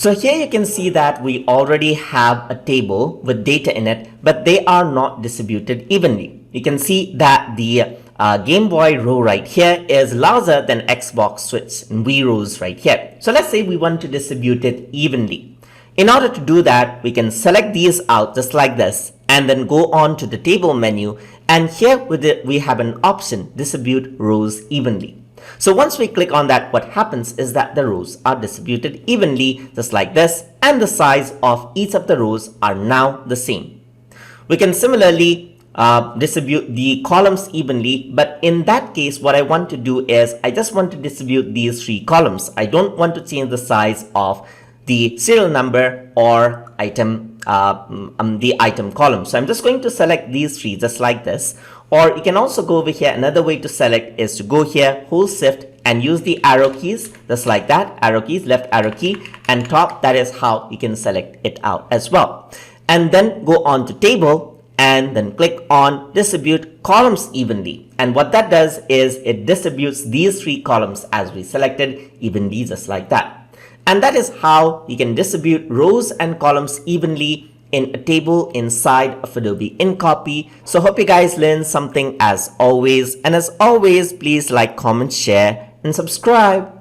So here you can see that we already have a table with data in it, but they are not distributed evenly. You can see that the Game Boy row right here is larger than Xbox Switch and Wii rows right here. So let's say we want to distribute it evenly. In order to do that, we can select these out just like this and then go on to the table menu, and here with it we have an option, distribute rows evenly. So once we click on that, what happens is that the rows are distributed evenly just like this, and the size of each of the rows are now the same. We can similarly distribute the columns evenly, but in that case what I want to do is I just want to distribute these 3 columns. I don't want to change the size of the serial number or item, the item column. So I'm just going to select these 3 just like this. Or you can also go over here. Another way to select is to go here, hold shift and use the arrow keys just like that, arrow keys, left arrow key and top. That is how you can select it out as well. And then go on to table and then click on distribute columns evenly. And what that does is it distributes these 3 columns as we selected evenly just like that. And that is how you can distribute rows and columns evenly in a table inside of Adobe InCopy. So hope you guys learned something as always. And as always, please like, comment, share, and subscribe.